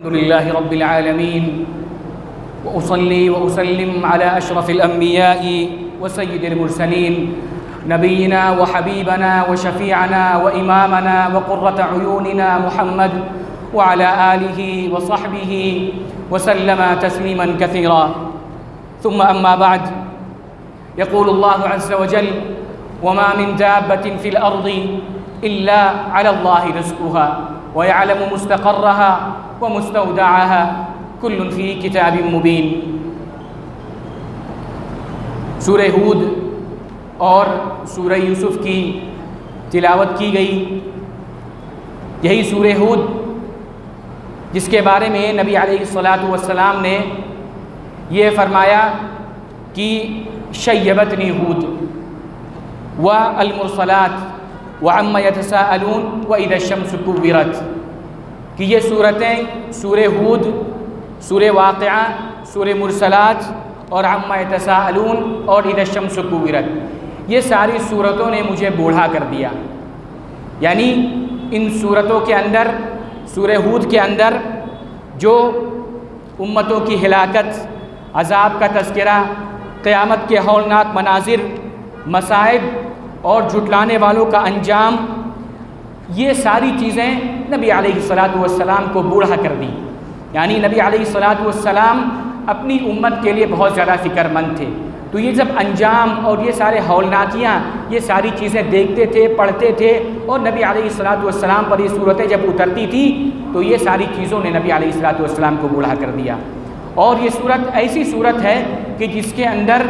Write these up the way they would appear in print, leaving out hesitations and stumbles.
الحمد لله رب العالمين وأصلي وأسلم على أشرف الأنبياء وسيد المرسلين نبينا وحبيبنا وشفيعنا وإمامنا وقرة عيوننا محمد وعلى آله وصحبه وسلم تسليما كثيرا ثم أما بعد يقول الله عز وجل وما من دابة في الأرض إلا على الله رزقها ويعلم مستقرها ومستودعها كل في كتاب مبين۔ سورہ ہود اور سورہ یوسف کی تلاوت کی گئی۔ یہی سورہ ہود جس کے بارے میں نبی علیہ الصلاۃ والسلام نے یہ فرمایا کہ شیبتنی ہود والمرسلات وعما يتساءلون وإذا الشمس كورت، کہ یہ صورتیں سورہ ہود، سورہ واقعہ، سورہ مرسلات اور عما يتساءلون اور اذا الشمس كورت، یہ ساری صورتوں نے مجھے بوڑھا کر دیا۔ یعنی ان صورتوں کے اندر، سورہ ہود کے اندر جو امتوں کی ہلاکت، عذاب کا تذکرہ، قیامت کے ہولناک مناظر، مصائب اور جھٹلانے والوں کا انجام، یہ ساری چیزیں نبی علیہ الصلاۃ والسلام کو بوڑھا کر دی۔ یعنی نبی علیہ الصلاۃ والسلام اپنی امت کے لیے بہت زیادہ فکر مند تھے، تو یہ جب انجام اور یہ سارے ہولناکیاں، یہ ساری چیزیں دیکھتے تھے، پڑھتے تھے، اور نبی علیہ الصلاۃ والسلام پر یہ صورتیں جب اترتی تھی تو یہ ساری چیزوں نے نبی علیہ الصلاۃ والسلام کو بوڑھا کر دیا۔ اور یہ صورت ایسی صورت ہے کہ جس کے اندر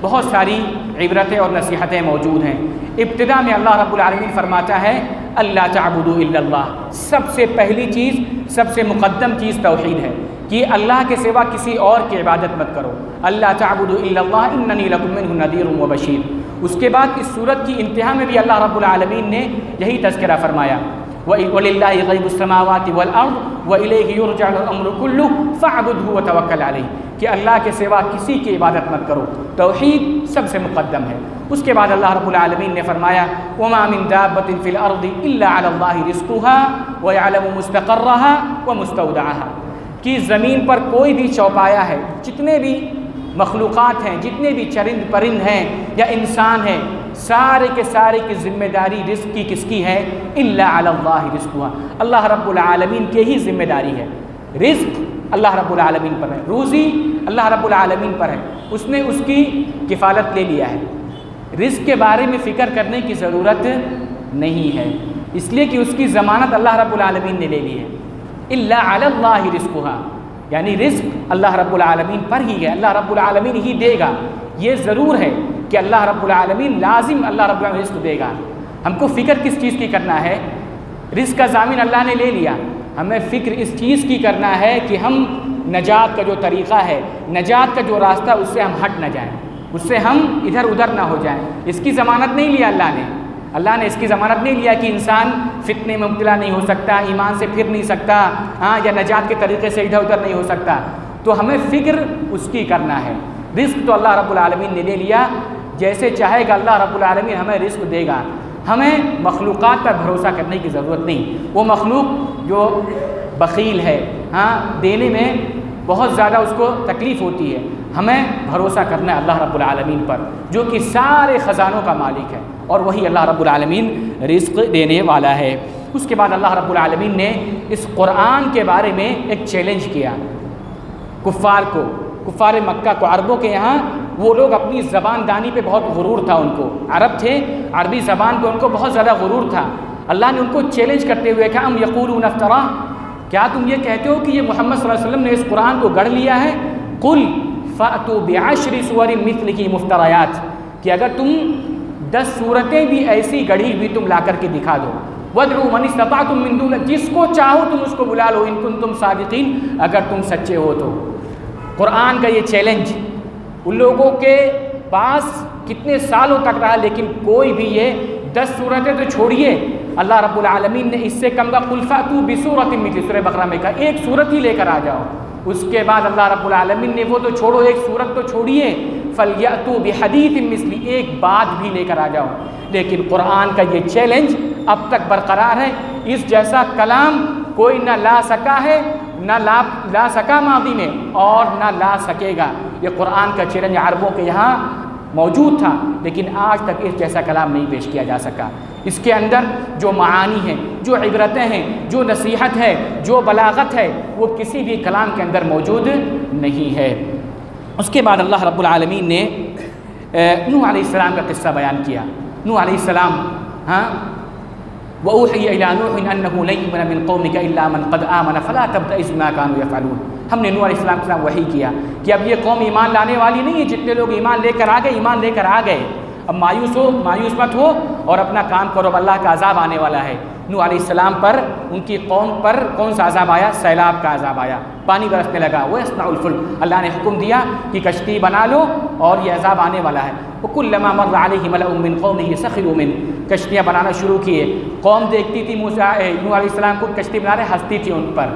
بہت ساری عبرتیں اور نصیحتیں موجود ہیں۔ ابتدا میں اللہ رب العالمین فرماتا ہے اللہ تعبدوا الا اللہ، سب سے پہلی چیز، سب سے مقدم چیز توحید ہے کہ اللہ کے سوا کسی اور کی عبادت مت کرو۔ اللہ تعبدوا الا اللہ اننی لکم منہ نذیر وبشیر۔ اس کے بعد اس صورت کی انتہا میں بھی اللہ رب العالمین نے یہی تذکرہ فرمایا وَلِلَّهِ غَيْبُ السَّمَاوَاتِ وَالْأَرْضِ وَإِلَيْهِ يُرْجَعُ الْأَمْرُ كُلُّهُ فَاعْبُدْهُ وَتَوَكَّلْ عَلَيْهِ، کہ اللہ کے سوا کسی کی عبادت مت کرو، توحید سب سے مقدم ہے۔ اس کے بعد اللہ رب العالمین نے فرمایا وَمَا مِن دَابَّةٍ فِي الْأَرْضِ إِلَّا عَلَى اللَّهِ رِزْقُهَا وَيَعْلَمُ مُسْتَقَرَّهَا وَمُسْتَوْدَعَهَا، کہ زمین پر کوئی بھی چوپایا ہے، جتنے بھی مخلوقات ہیں، جتنے بھی چرند پرند ہیں یا انسان ہیں، سارے کے سارے کی ذمہ داری رزق کی کس کی ہے؟ الا علی اللہ رزقها، اللہ رب العالمین کے ہی ذمہ داری ہے۔ رزق اللہ رب العالمین پر ہے، روزی اللہ رب العالمین پر ہے، اس نے اس کی کفالت لے لیا ہے۔ رزق کے بارے میں فکر کرنے کی ضرورت نہیں ہے، اس لیے کہ اس کی ضمانت اللہ رب العالمین نے لے لی ہے۔ الا علی اللہ رزقها، یعنی رزق اللہ رب العالمین پر ہی ہے، اللہ رب العالمین ہی دے گا۔ یہ ضرور ہے کہ اللہ رب العالمین لازم اللہ رب العالمین رزق دے گا۔ ہم کو فکر کس چیز کی کرنا ہے؟ رزق کا ضامن اللہ نے لے لیا، ہمیں فکر اس چیز کی کرنا ہے کہ ہم نجات کا جو طریقہ ہے، نجات کا جو راستہ، اس سے ہم ہٹ نہ جائیں، اس سے ہم ادھر ادھر نہ ہو جائیں۔ اس کی ضمانت نہیں لیا اللہ نے اس کی ضمانت نہیں لیا کہ انسان فتنے میں مبتلا نہیں ہو سکتا، ایمان سے پھر نہیں سکتا، یا نجات کے طریقے سے ادھر ادھر نہیں ہو سکتا۔ تو ہمیں فکر اس کی کرنا ہے۔ رزق تو اللہ رب العالمین نے لے لیا، جیسے چاہے گا اللہ رب العالمین ہمیں رزق دے گا۔ ہمیں مخلوقات پر بھروسہ کرنے کی ضرورت نہیں۔ وہ مخلوق جو بخیل ہے، دینے میں بہت زیادہ اس کو تکلیف ہوتی ہے، ہمیں بھروسہ کرنا ہے اللہ رب العالمین پر، جو کہ سارے خزانوں کا مالک ہے، اور وہی اللہ رب العالمین رزق دینے والا ہے۔ اس کے بعد اللہ رب العالمین نے اس قرآن کے بارے میں ایک چیلنج کیا کفار مکہ کو، عربوں کے یہاں وہ لوگ اپنی زبان دانی پہ بہت غرور تھا ان کو، عرب تھے، عربی زبان پہ ان کو بہت زیادہ غرور تھا۔ اللہ نے ان کو چیلنج کرتے ہوئے کہا ام یقولون افترا، کیا تم یہ کہتے ہو کہ یہ محمد صلی اللہ علیہ وسلم نے اس قرآن کو گڑھ لیا ہے؟ قل فأتوا بعشر سور مثلہ مفتریات، کہ اگر تم 10 صورتیں بھی ایسی گڑھی ہوئی تم لا کر کے دکھا دو۔ وادعوا من استطعتم من دون، جس کو چاہو تم اس کو بلا لو، ان کنتم صادقین، اگر تم سچے ہو تو۔ قرآن کا یہ چیلنج ان لوگوں کے پاس کتنے سالوں تک رہا، لیکن کوئی بھی یہ 10 صورتیں تو چھوڑیے، اللہ رب العالمین نے اس سے کم کا قل فأتوا بسورۃ مثلہ، سورہ بقرہ میں کہا ایک صورت ہی لے کر آ جاؤ۔ اس کے بعد اللہ رب العالمین نے وہ تو چھوڑو، ایک صورت تو چھوڑیے، فَلْيَأْتُوا بِحَدِيثٍ مِثْلِهِ، ایک بات بھی لے کر آ جاؤ۔ لیکن قرآن کا یہ چیلنج اب تک برقرار ہے، اس جیسا کلام کوئی نہ لا سکا ہے نہ لا سکا ماضی میں اور نہ لا سکے گا۔ یہ قرآن کا چیلنج عربوں کے یہاں موجود تھا، لیکن آج تک اس جیسا کلام نہیں پیش کیا جا سکا۔ اس کے اندر جو معانی ہیں، جو عبرتیں ہیں، جو نصیحت ہے، جو بلاغت ہے، وہ کسی بھی کلام کے اندر موجود نہیں ہے۔ اس کے بعد اللہ رب العالمین نے نوح علیہ السلام کا قصہ بیان کیا۔ نوح علیہ السلام وَأُوحِيَ إِلَىٰ نُوحٍ أَنَّهُ لَن يُؤْمِنَ مِن قَوْمِكَ إِلَّا مَن قَدْ آمَنَ فَلَا تَبْتَئِسْ بِمَا كَانُوا يَفْعَلُونَ۔ ہم نے نوح علیہ السلام کے ساتھ وحی کیا کہ اب یہ قوم ایمان لانے والی نہیں ہے، جتنے لوگ ایمان لے کر آ گئے، اب مایوس مت ہو اور اپنا کام کرو، اب اللہ کا عذاب آنے والا ہے۔ نوح علیہ السلام پر، ان کی قوم پر کون سا عذاب آیا؟ سیلاب کا عذاب آیا، پانی برسنے لگا۔ وَيَصْنَعُ الْفُلْكَ، اللہ نے حکم دیا کہ کشتی بنا لو اور یہ عذاب آنے والا ہے۔ وَكُلَّمَا مَرَّ عَلَيْهِ مَلَأٌ مِّن قَوْمِهِ سَخِرُوا مِنْهُ، کشتیاں بنانا شروع کیے۔ قوم دیکھتی تھی نوح علیہ السلام کو کشتی بنا رہے، ہنستی تھی ان پر۔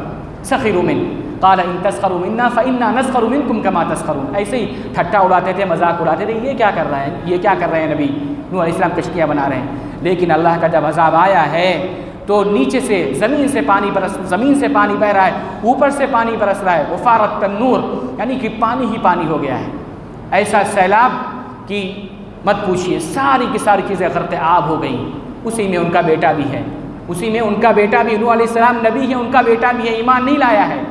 سَخِرُوا مِنْهُ قَالَ إِن تَسْخَرُوا مِنَّا فَإِنَّا نَسْخَرُ مِنْكُمْ كَمَا تَسْخَرُونَ، ایسے ہی ٹھٹا اڑاتے تھے، مذاق اڑاتے تھے، یہ کیا کر رہے ہیں نبی؟ نوح علیہ السلام کشتیاں بنا رہے ہیں، لیکن اللہ کا جب عذاب آیا ہے تو نیچے سے زمین سے پانی بہ رہا ہے، اوپر سے پانی برس رہا ہے۔ وفارت النور، یعنی کہ پانی ہی پانی ہو گیا ہے، ایسا سیلاب کہ مت پوچھیے، ساری کی ساری چیزیں غرق آب ہو گئیں۔ اسی میں ان کا بیٹا بھی ہے، نوح علیہ السلام نبی ہے، ان کا بیٹا بھی ہے، ایمان نہیں لایا ہے۔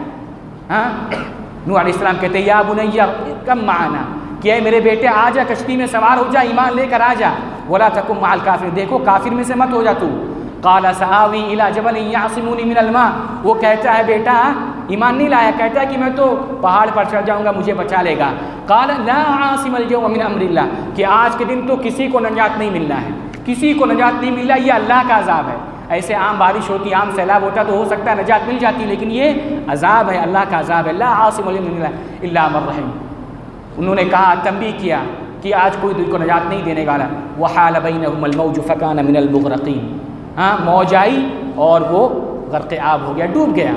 نوح علیہ السلام کہتے ہیں یا بنی ارکب معنا، کہ اے میرے بیٹے آ جا، کشتی میں سوار ہو جا، ایمان لے کر آ جا۔ ولا تکن مع الکافرین، دیکھو کافر میں سے مت ہو جا تو۔ قال سآوی الی جبل یعصمونی من الماء، وہ کہتا ہے بیٹا ایمان نہیں لایا، کہتا ہے کہ میں تو پہاڑ پر چڑھ جاؤں گا، مجھے بچا لے گا۔ قال لا عاصم اليوم من امر اللہ، کہ آج کے دن تو کسی کو نجات نہیں ملنا ہے، کسی کو نجات نہیں مل رہا، یہ اللہ کا عذاب ہے۔ ایسے عام بارش ہوتی، عام سیلاب ہوتا تو ہو سکتا ہے نجات مل جاتی، لیکن یہ عذاب ہے، اللہ کا عذاب ہے۔ لا عاصم اليوم من اللہ الا من رحم، انہوں نے کہا، تنبیہ کیا کہ آج کوئی دل کو نجات نہیں دینے والا۔ وحال بینہم الموج فکان من المغرقین، موج آئی اور وہ غرق آب ہو گیا، ڈوب گیا۔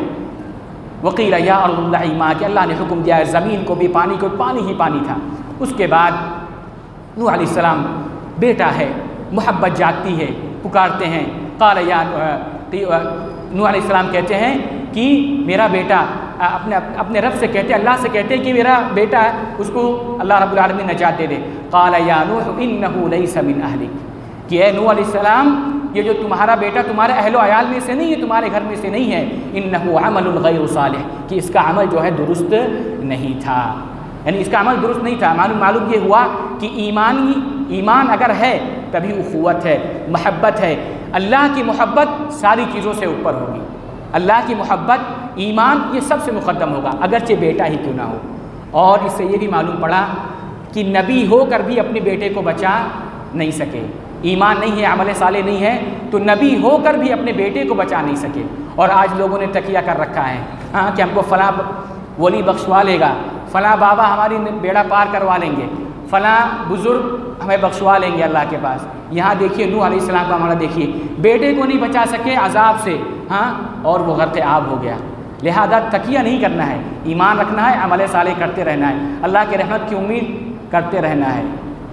وقیل یا ارض ابلعی ماء، کہ اللہ نے حکم دیا ہے زمین کو بھی پانی کو، پانی ہی پانی تھا۔ اس کے بعد نوح علیہ السلام بیٹا ہے، محبت جاگتی ہے، پکارتے ہیں۔ قال یا نوح علیہ السلام کہتے ہیں کہ میرا بیٹا، اپنے رب سے کہتے ہیں، اللہ سے کہتے ہیں کہ میرا بیٹا ہے، اس کو اللہ رب العالمین نجات دے دے۔ قال یا نوح انہ لیس من اہلک، کہ اے نوح علیہ السلام یہ جو تمہارا بیٹا تمہارے اہل و عیال میں سے نہیں ہے، تمہارے گھر میں سے نہیں ہے۔ انہ عمل غیر صالح، کہ اس کا عمل جو ہے درست نہیں تھا، یعنی اس کا عمل درست نہیں تھا۔ معلوم یہ ہوا کہ ایمان اگر ہے تبھی اخوت ہے، محبت ہے۔ اللہ کی محبت ساری چیزوں سے اوپر ہوگی، اللہ کی محبت، ایمان یہ سب سے مقدم ہوگا، اگرچہ بیٹا ہی کیوں نہ ہو۔ اور اس سے یہ بھی معلوم پڑا کہ نبی ہو کر بھی اپنے بیٹے کو بچا نہیں سکے، ایمان نہیں ہے، عمل صالح نہیں ہے، تو نبی ہو کر بھی اپنے بیٹے کو بچا نہیں سکے۔ اور آج لوگوں نے تکیہ کر رکھا ہے کہ ہم کو فلاں ولی بخشوا لے گا، فلاں بابا ہماری بیڑا پار کروا لیں گے، فلاں بزرگ ہمیں بخشوا لیں گے اللہ کے پاس۔ یہاں دیکھیے نوح علیہ السلام کا معاملہ دیکھیے، بیٹے کو نہیں بچا سکے عذاب سے، اور وہ غرق آب ہو گیا۔ لہذا تکیہ نہیں کرنا ہے، ایمان رکھنا ہے، عمل صالح کرتے رہنا ہے، اللہ کے رحمت کی امید کرتے رہنا ہے۔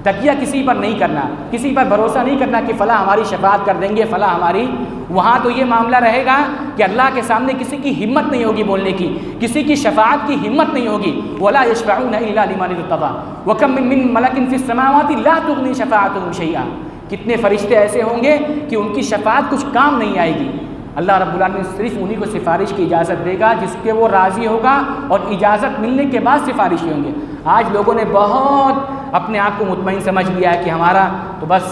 تکیہ کسی پر نہیں کرنا، کسی پر بھروسہ نہیں کرنا کہ فلاں ہماری شفاعت کر دیں گے، فلاں ہماری، وہاں تو یہ معاملہ رہے گا کہ اللہ کے سامنے کسی کی ہمت نہیں ہوگی بولنے کی، کسی کی شفاعت کی ہمت نہیں ہوگی۔ وَلَا يَشْفَعُونَ إِلَّا لِمَنِ ارْتَضَىٰ وَكَمْ مِن مَلَكٍ فِي السَّمَاوَاتِ لَا تُغْنِي شَفَاعَتُهُمْ شَيْئًا، کتنے فرشتے ایسے ہوں گے کہ ان کی شفاعت کچھ کام نہیں آئے گی۔ اللہ رب العالمین صرف انہی کو سفارش کی اجازت دے گا جس کے وہ راضی ہوگا، اور اجازت ملنے کے بعد سفارشی ہوں گے۔ آج لوگوں نے بہت اپنے آپ کو مطمئن سمجھ لیا ہے کہ ہمارا تو بس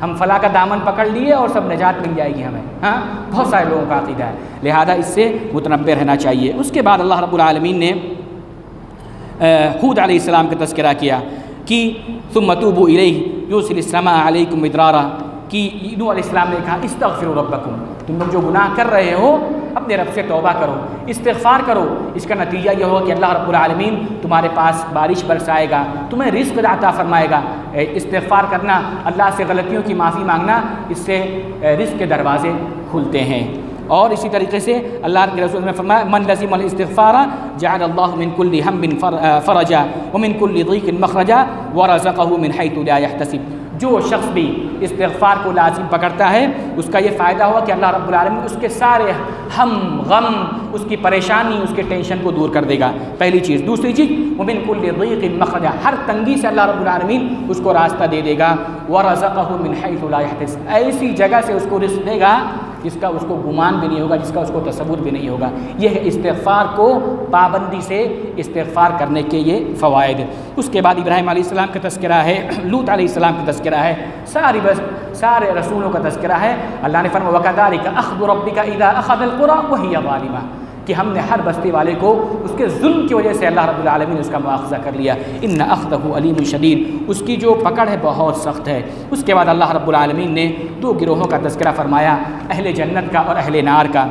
ہم فلاں کا دامن پکڑ لیے اور سب نجات مل جائے گی ہمیں، بہت سارے لوگوں کا عقیدہ ہے، لہذا اس سے متنبہ رہنا چاہیے۔ اس کے بعد اللہ رب العالمین نے ہود علیہ السلام کا تذکرہ کیا کہ ثم توبوا الیہ یرسل السماء علیکم مدرارا، کہ نوح علیہ السلام نے کہا استغفروا ربکم، تم لوگ جو گناہ کر رہے ہو اپنے رب سے توبہ کرو، استغفار کرو، اس کا نتیجہ یہ ہوگا کہ اللہ رب العالمین تمہارے پاس بارش برسائے گا، تمہیں رزق عطا فرمائے گا۔ استغفار کرنا، اللہ سے غلطیوں کی معافی مانگنا، اس سے رزق کے دروازے کھلتے ہیں۔ اور اسی طریقے سے اللہ کے رسول نے فرمایا من لزم الاستغفار جعل اللہ من کل ہم فرجا ومن کل ضیق مخرجا ورزقہ من حیث لا یحتسب، جو شخص بھی استغفار کو لازم پکڑتا ہے اس کا یہ فائدہ ہوا کہ اللہ رب العالمین اس کے سارے ہم غم، اس کی پریشانی، اس کے ٹینشن کو دور کر دے گا، پہلی چیز۔ دوسری چیز ومن کل ضیق مخرجا، ہر تنگی سے اللہ رب العالمین اس کو راستہ دے دے گا، ورزقہ من حیث لا یحتسب، ایسی جگہ سے اس کو رزق دے گا جس کا اس کو گمان بھی نہیں ہوگا، جس کا اس کو تصور بھی نہیں ہوگا۔ یہ ہے استغفار کو پابندی سے استغفار کرنے کے یہ فوائد۔ اس کے بعد ابراہیم علیہ السلام کا تذکرہ ہے، لوط علیہ السلام کا تذکرہ ہے، سارے رسولوں کا تذکرہ ہے۔ اللہ نے فرمایا وَكَذَلِكَ أَخْذُ رَبِّكَ إِذَا أَخَذَ الْقُرَىٰ وَهِيَ ظَالِمَةٌ، کہ ہم نے ہر بستی والے کو اس کے ظلم کی وجہ سے اللہ رب العالمین نے اس کا مواخذہ کر لیا۔ إِنَّ أَخْذَهُ أَلِيمٌ شَدِيدٌ، اس کی جو پکڑ ہے بہت سخت ہے۔ اس کے بعد اللہ رب العالمین نے دو گروہوں کا تذکرہ فرمایا، اہل جنت کا اور اہل نار کا۔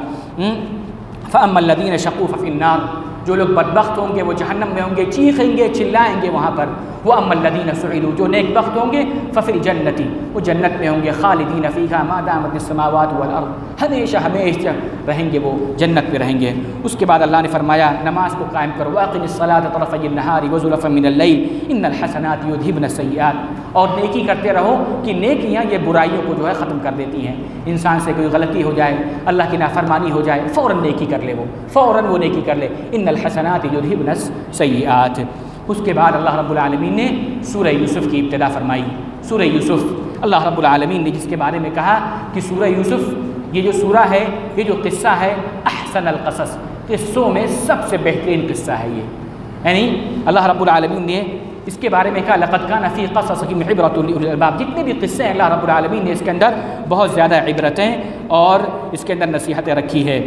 فَأَمَّا الَّذِينَ شَقُوا فَفِي النَّارِ، جو لوگ بدبخت ہوں گے وہ جہنم میں ہوں گے، چیخیں گے چلائیں گے وہاں پر۔ وَأَمَّا الَّذِينَ سُعِدُوا، جو نیک بخت ہوں گے فَفِي الْجَنَّةِ، وہ جنت میں ہوں گے، خالدین فیہا ما دامت السماوات والارض، ہمیشہ ہمیشہ رہیں گے، وہ جنت میں رہیں گے۔ اس کے بعد اللہ نے فرمایا نماز کو قائم کرو، وَأَقِمِ الصَّلَاةَ طَرَفَيِ النَّهَارِ وَزُلَفًا مِنَ اللَّيْلِ إِنَّ الْحَسَنَاتِ يُذْهِبْنَ السَّيِّئَاتِ، اور نیکی کرتے رہو کہ نیکیاں یہ برائیوں کو جو ہے ختم کر دیتی ہیں۔ انسان سے کوئی غلطی ہو جائے، اللہ کی نافرمانی ہو جائے، فوراً نیکی کر لے، وہ فوراً وہ نیکی کر لے، إِنَّ الْحَسَنَاتِ يُذْهِبْنَ السَّيِّئَاتِ۔ اس کے بعد اللہ رب العالمین نے سورہ یوسف کی ابتدا فرمائی۔ سورہ یوسف، اللہ رب العالمین نے جس کے بارے میں کہا کہ سورہ یوسف، یہ جو سورہ ہے، یہ جو قصہ ہے، احسن القصص، قصوں میں سب سے بہترین قصہ ہے یہ، یعنی اللہ رب العالمین نے اس کے بارے میں کہا لقد کان فی قصصہم عبرۃ لأولی الالباب، جتنے بھی قصے ہیں اللہ رب العالمین نے اس کے اندر بہت زیادہ عبرتیں اور اس کے اندر نصیحتیں رکھی ہے۔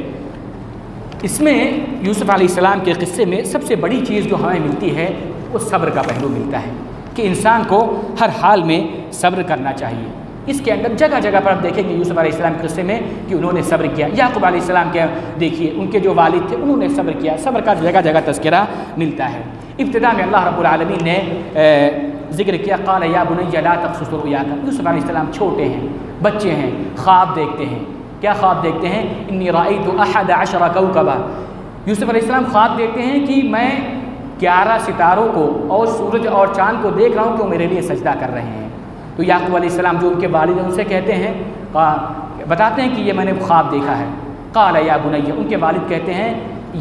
اس میں یوسف علیہ السلام کے قصے میں سب سے بڑی چیز جو ہمیں ملتی ہے وہ صبر کا پہلو ملتا ہے، کہ انسان کو ہر حال میں صبر کرنا چاہیے۔ اس کے اندر جگہ جگہ پر آپ دیکھیں گے یوسف علیہ السلام کے قصے میں کہ انہوں نے صبر کیا۔ یعقوب علیہ السلام کے دیکھیے، ان کے جو والد تھے انہوں نے صبر کیا، صبر کا جگہ جگہ تذکرہ ملتا ہے۔ ابتدا میں اللہ رب العالمین نے ذکر کیا قال یا بنی لا تقصص رؤیاک، یوسف علیہ السلام چھوٹے ہیں، بچے ہیں، خواب دیکھتے ہیں۔ کیا خواب دیکھتے ہیں؟ انی رأیت 11 کوکبا، یوسف علیہ السلام خواب دیکھتے ہیں کہ میں 11 ستاروں کو اور سورج اور چاند کو دیکھ رہا ہوں کہ وہ میرے لیے سجدہ کر رہے ہیں۔ تو یعقوب علیہ السلام جو ان کے والد ہیں ان سے کہتے ہیں، بتاتے ہیں کہ یہ میں نے خواب دیکھا ہے۔ قال یا بنی، ان کے والد کہتے ہیں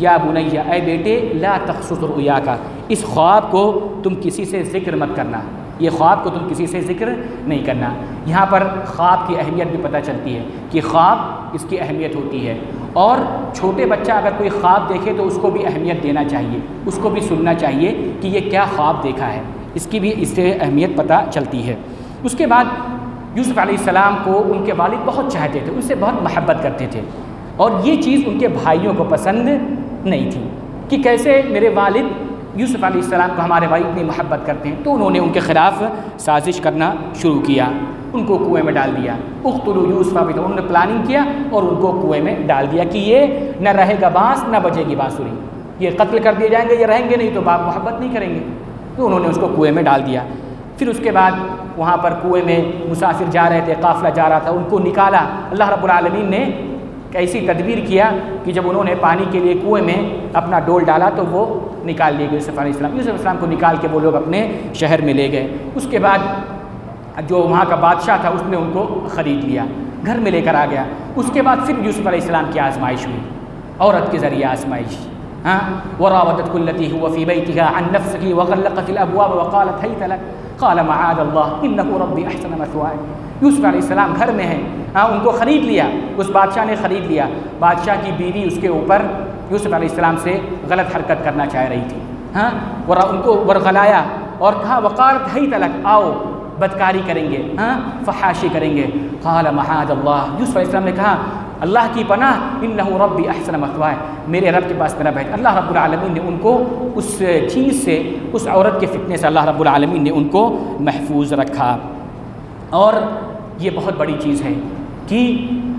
یا بنی، اے بیٹے، لا تقصص رؤیاک، اس خواب کو تم کسی سے ذکر مت کرنا، یہ خواب کو تم کسی سے ذکر نہیں کرنا۔ یہاں پر خواب کی اہمیت بھی پتہ چلتی ہے کہ خواب اس کی اہمیت ہوتی ہے، اور چھوٹے بچہ اگر کوئی خواب دیکھے تو اس کو بھی اہمیت دینا چاہیے، اس کو بھی سننا چاہیے کہ یہ کیا خواب دیکھا ہے، اس کی بھی اس سے اہمیت پتہ چلتی ہے۔ اس کے بعد یوسف علیہ السلام کو ان کے والد بہت چاہتے تھے، ان سے بہت محبت کرتے تھے، اور یہ چیز ان کے بھائیوں کو پسند نہیں تھی کہ کیسے میرے والد یوسف علیہ السلام کو ہمارے بھائی اتنی محبت کرتے ہیں۔ تو انہوں نے ان کے خلاف سازش کرنا شروع کیا، ان کو کنویں میں ڈال دیا۔ اقتلوا یوسف، انہوں نے پلاننگ کیا اور ان کو کنویں میں ڈال دیا کہ یہ نہ رہے گا بانس نہ بجے گی بانسری، یہ قتل کر دیے جائیں گے، یہ رہیں گے نہیں تو باپ محبت نہیں کریں گے۔ تو انہوں نے اس کو کنویں میں ڈال دیا۔ پھر اس کے بعد وہاں پر کنویں میں مسافر جا رہے تھے، قافلہ جا رہا تھا، ان کو نکالا۔ اللہ رب العالمین نے ایسی تدبیر کیا کہ جب انہوں نے پانی کے لیے کنویں میں اپنا ڈول ڈالا تو وہ نکال لیے گئے یوسف علیہ السلام۔ یوسف علیہ السلام کو نکال کے وہ لوگ اپنے شہر میں لے گئے۔ اس کے بعد جو وہاں کا بادشاہ تھا اس نے ان کو خرید لیا، گھر میں لے کر آ گیا۔ اس کے بعد پھر یوسف علیہ السلام کی آزمائش ہوئی، عورت کے ذریعے آزمائش۔ وراودته التي هو في بيتها عن نفسه وغلقت الابواب وقالت هيت لك قال معاذ الله انه ربي احسن مثواي۔ یوسف علیہ السلام گھر میں ہیں، ان کو خرید لیا، اس بادشاہ نے خرید لیا۔ بادشاہ کی بیوی اس کے اوپر یوسف علیہ السلام سے غلط حرکت کرنا چاہ رہی تھی، ان کو ورغلایا اور کہا وقالت هيت لك، آؤ بدکاری کریں گے، فحاشی کریں گے۔ قال معاذ الله، یوسف علیہ السلام نے کہا اللہ کی پناہ، انہ ربی احسن مثواي، میرے رب کے پاس میرا بہتر۔ اللہ رب العالمین نے ان کو اس چیز سے، اس عورت کے فتنے سے اللہ رب العالمین نے ان کو محفوظ رکھا۔ اور یہ بہت بڑی چیز ہے کہ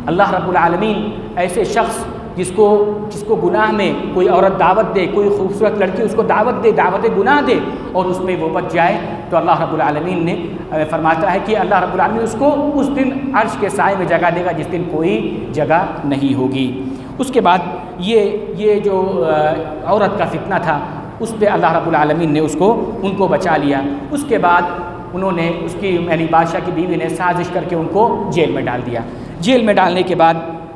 اللہ رب العالمین ایسے شخص جس کو گناہ میں کوئی عورت دعوت دے، کوئی خوبصورت لڑکی اس کو دعوت دے، دعوت گناہ دے اور اس میں وہ بچ جائے، تو اللہ رب العالمین نے فرماتا ہے کہ اللہ رب العالمین اس کو اس دن عرش کے سائے میں جگہ دے گا جس دن کوئی جگہ نہیں ہوگی۔ اس کے بعد یہ جو عورت کا فتنہ تھا اس پہ اللہ رب العالمین نے ان کو بچا لیا۔ اس کے بعد انہوں نے اس کی یعنی بادشاہ کی بیوی نے سازش کر کے ان کو جیل میں ڈال دیا۔ جیل میں ڈالنے کے بعد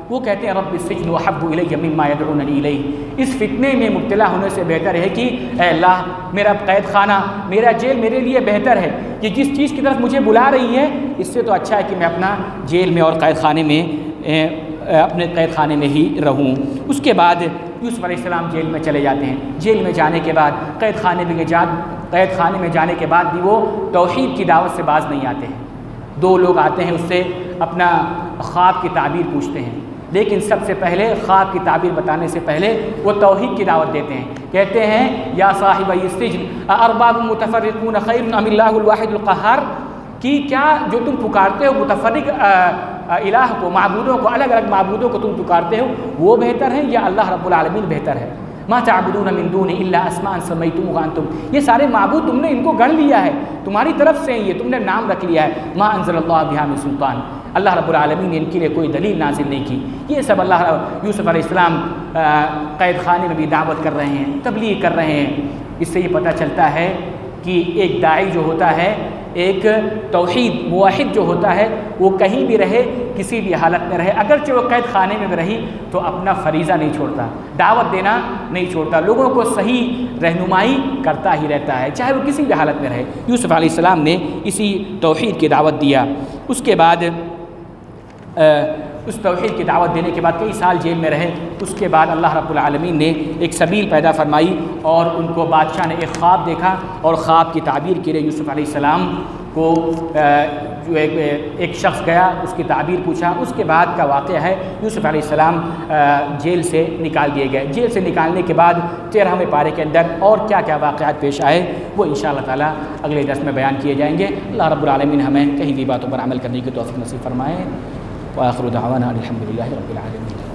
وہ کہتے ہیں رب السجن احب الی مما یدعوننی الیہ، اس فتنے میں مبتلا ہونے سے بہتر ہے کہ اے اللہ میرا قید خانہ، میرا جیل میرے لیے بہتر ہے، یہ جس چیز کی طرف مجھے بلا رہی ہے اس سے تو اچھا ہے کہ میں اپنا جیل میں اور قید خانے میں اپنے قید خانے میں ہی رہوں۔ اس کے بعد یوسف علیہ السلام جیل میں چلے جاتے ہیں۔ جیل میں جانے کے بعد قید خانے میں جانے کے بعد بھی وہ توحید کی دعوت سے باز نہیں آتے ہیں۔ دو لوگ آتے ہیں اس سے اپنا خواب کی تعبیر پوچھتے ہیں، لیکن سب سے پہلے خواب کی تعبیر بتانے سے پہلے وہ توحید کی دعوت دیتے ہیں۔ کہتے ہیں یا صاحب السجن ارباب متفرقون خیر ام اللہ الواحد القہار، کہ کیا جو تم پکارتے ہو متفرق الہ کو، معبودوں کو، الگ الگ معبودوں کو تم پکارتے ہو وہ بہتر ہے یا اللہ رب العالمین بہتر ہے؟ ما تعبدون من دون الا اسماء سمیتموها انتم، یہ سارے معبود تم نے ان کو گڑھ لیا ہے، تمہاری طرف سے یہ تم نے نام رکھ لیا ہے۔ ما انزل اللہ بہا من سلطان، اللہ رب العالمین نے ان کے لیے کوئی دلیل نازل نہیں کی۔ یہ سب یوسف علیہ السلام قید خانے میں بھی دعوت کر رہے ہیں، تبلیغ کر رہے ہیں۔ اس سے یہ پتہ چلتا ہے کہ ایک داعی جو ہوتا ہے، ایک توحید موحد جو ہوتا ہے، وہ کہیں بھی رہے، کسی بھی حالت میں رہے، اگرچہ وہ قید خانے میں بھی رہی تو اپنا فریضہ نہیں چھوڑتا، دعوت دینا نہیں چھوڑتا، لوگوں کو صحیح رہنمائی کرتا ہی رہتا ہے، چاہے وہ کسی بھی حالت میں رہے۔ یوسف علیہ السلام نے اسی توحید کی دعوت دیا۔ اس کے بعد اس توحید کی دعوت دینے کے بعد کئی سال جیل میں رہے۔ اس کے بعد اللہ رب العالمین نے ایک سبیل پیدا فرمائی اور ان کو بادشاہ نے ایک خواب دیکھا اور خواب کی تعبیر کے لیے یوسف علیہ السلام کو جو ایک شخص گیا، اس کی تعبیر پوچھا۔ اس کے بعد کا واقعہ ہے یوسف علیہ السلام جیل سے نکال دیے گئے۔ جیل سے نکالنے کے بعد 13ویں پارے کے اندر اور کیا کیا واقعات پیش آئے وہ انشاءاللہ تعالیٰ اگلے درس میں بیان کیے جائیں گے۔ اللہ رب العالمین ہمیں کہیں بھی باتوں پر عمل کرنے کی توفیق نصیب فرمائے۔ وآخر دعوانا الحمد للہ رب العالمین۔